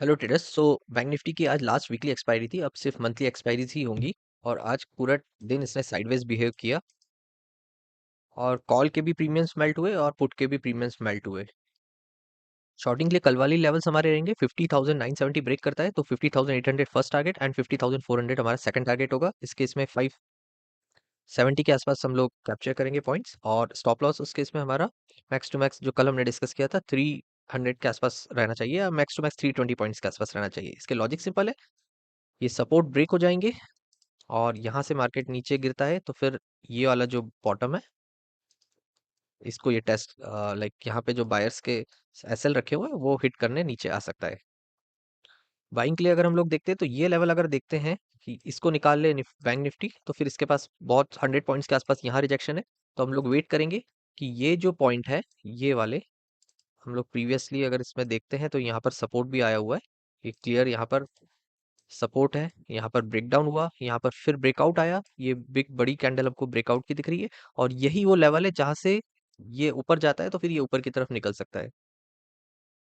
Hello traders. Bank Nifty की आज last weekly expiry थी, अब सिर्फ मंथली एक्सपायरीज ही होंगी। और आज पूरा दिन इसने साइडवेज बिहेव किया और कॉल के भी प्रीमियम्स मेल्ट हुए और पुट के भी प्रीमियम्स मेल्ट हुए। शॉर्टिंग के लिए कल वाली लेवल्स हमारे रहेंगे 50,970 ब्रेक करता है तो 50,800 फर्स्ट टारगेट एंड 50,400 हमारा सेकंड टारगेट होगा। इसके इसमें 570 के आसपास हम लोग कैप्चर करेंगे पॉइंट्स। और स्टॉप लॉस उसके इसमें हमारा मैक्स टू मैक्स जो कल हमने डिस्कस किया था 300 के आसपास रहना चाहिए या मैक्स टू मैक्स 320 पॉइंट्स के आसपास रहना चाहिए। इसके लॉजिक सिंपल है, ये सपोर्ट ब्रेक हो जाएंगे और यहाँ से मार्केट नीचे गिरता है तो फिर ये वाला जो बॉटम है इसको ये टेस्ट लाइक यहाँ पे जो बायर्स के एसएल रखे हुए हैं वो हिट करने नीचे आ सकता है। बाइंग के लिए अगर हम लोग देखते हैं तो ये लेवल अगर देखते हैं कि इसको निकाल ले बैंक निफ्टी तो फिर इसके पास बहुत 100 पॉइंट्स के आसपास यहाँ रिजेक्शन है। तो हम लोग वेट करेंगे कि ये जो पॉइंट है ये वाले हम लोग प्रीवियसली अगर इसमें देखते हैं तो यहाँ पर सपोर्ट भी आया हुआ है। ये क्लियर यहाँ पर सपोर्ट है, यहाँ पर ब्रेकडाउन हुआ, यहाँ पर फिर ब्रेकआउट आया, ये बिग बड़ी कैंडल हमको ब्रेकआउट की दिख रही है। और यही वो लेवल है जहां से ये ऊपर जाता है तो फिर ये ऊपर की तरफ निकल सकता है।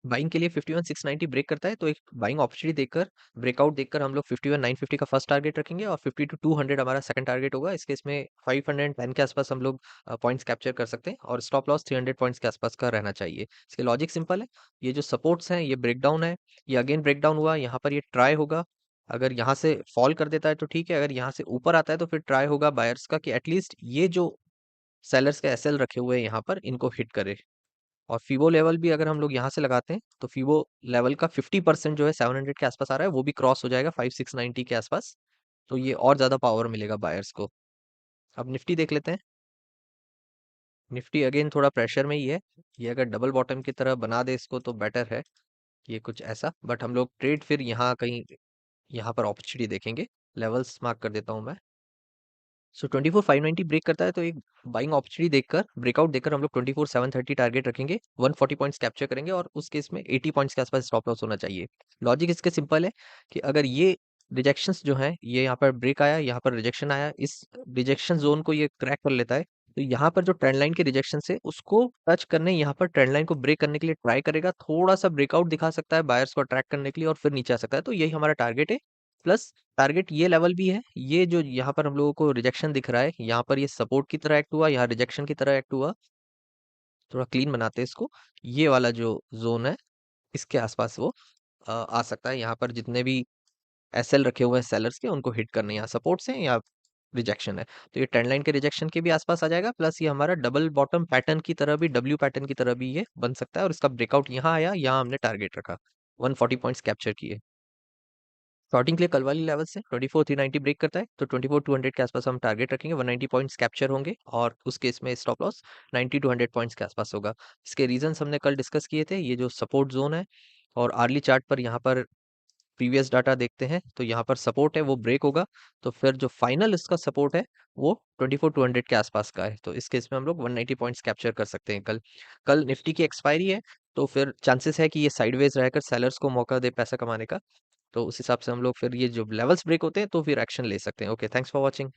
बाइंग के लिए 51,690 ब्रेक करता है तो एक बाइंग अपॉर्चुनिटी देखकर ब्रेकआउट देखकर हम लोग 51,950 का फर्स्ट टारगेट रखेंगे और 52,200 हमारा सेकंड टारगेट होगा। इसके इसमें 510 के आसपास हम लोग पॉइंट्स कैप्चर कर सकते हैं और स्टॉप लॉस 300 पॉइंट्स के आसपास का रहना चाहिए। इसके लॉजिक सिंपल है, ये जो सपोर्ट्स हैं ये ब्रेकडाउन है, ये अगेन ब्रेकडाउन हुआ, यहाँ पर ये ट्राई होगा। अगर यहाँ से फॉल कर देता है तो ठीक है, अगर यहाँ से ऊपर आता है तो फिर ट्राई होगा बायर्स का कि एटलीस्ट ये जो सेलर्स के एसएल रखे हुए हैं यहाँ पर इनको हिट करे। और फीबो लेवल भी अगर हम लोग यहाँ से लगाते हैं तो फीबो लेवल का 50% जो है 700 के आसपास आ रहा है, वो भी क्रॉस हो जाएगा 5690 के आसपास। तो ये और ज्यादा पावर मिलेगा बायर्स को। अब निफ्टी देख लेते हैं। निफ्टी अगेन थोड़ा प्रेशर में ही है, ये अगर डबल बॉटम की तरह बना दे इसको तो बेटर है, ये कुछ ऐसा। बट हम लोग ट्रेड फिर यहाँ कहीं यहाँ पर अपॉर्चुनिटी देखेंगे। लेवल्स मार्क कर देता हूँ मैं। सो 24,590 ब्रेक करता है तो एक बाइंग अपॉर्चुनिटी देखकर ब्रेकआउट देखकर हम लोग 24,730 टारगेट रखेंगे, 140 पॉइंट्स कैप्चर करेंगे और उस केस में 80 पॉइंट्स के आसपास स्टॉप लॉस होना चाहिए। लॉजिक इसके सिंपल है कि अगर ये रिजेक्शंस जो हैं ये यहाँ पर ब्रेक आया, यहाँ पर रिजेक्शन आया, इस रिजेक्शन जोन को ये क्रैक कर लेता है तो यहाँ पर जो ट्रेंड लाइन के रिजेक्शन है उसको टच करने, यहाँ पर ट्रेंड लाइन को ब्रेक करने के लिए ट्राई करेगा, थोड़ा सा ब्रेकआउट दिखा सकता है बायर्स को अट्रैक्ट करने के लिए और फिर नीचे आ सकता है। तो यही हमारा टारगेट है। प्लस टारगेट ये लेवल भी है, ये जो यहाँ पर हम लोगों को रिजेक्शन दिख रहा है यहाँ पर ये सपोर्ट की तरह एक्ट हुआ, यहाँ रिजेक्शन की तरह एक्ट हुआ। थोड़ा क्लीन बनाते हैं इसको। ये वाला जो जोन है इसके आसपास वो आ सकता है। यहाँ पर जितने भी एसएल रखे हुए हैं सेलर्स के उनको हिट करने, यहाँ सपोर्ट्स हैं या रिजेक्शन है तो ये ट्रेंड लाइन के रिजेक्शन के भी आसपास आ जाएगा। प्लस ये हमारा डबल बॉटम पैटर्न की तरह भी, डब्ल्यू पैटर्न की तरह भी ये बन सकता है और इसका ब्रेकआउट यहाँ आया, यहाँ हमने टारगेट रखा, 140 पॉइंट्स कैप्चर किए। शॉर्टिंग के लिए कल वाली लेवल से 24,390 ब्रेक करता है तो 24,200 के आसपास हम टारगेट रखेंगे, 190 पॉइंट्स कैप्चर होंगे और उस केस में स्टॉप लॉस 90 to 100 पॉइंट्स के आसपास होगा। इसके रीजंस हमने कल डिस्कस किए थे, ये जो सपोर्ट जोन है और आर्ली चार्ट पर यहाँ पर प्रीवियस डाटा देखते हैं तो यहाँ पर सपोर्ट है वो ब्रेक होगा तो फिर जो फाइनल इसका सपोर्ट है वो 24,200 के आसपास का है। तो इस केस में हम लोग 190 पॉइंट्स कैप्चर कर सकते हैं। कल कल निफ्टी की एक्सपायरी है तो फिर चांसेस है कि ये साइडवेज रहकर सेलर्स को मौका दे पैसा कमाने का। तो उस हिसाब से हम लोग फिर ये जो लेवल्स ब्रेक होते हैं तो फिर एक्शन ले सकते हैं। Okay, thanks for watching.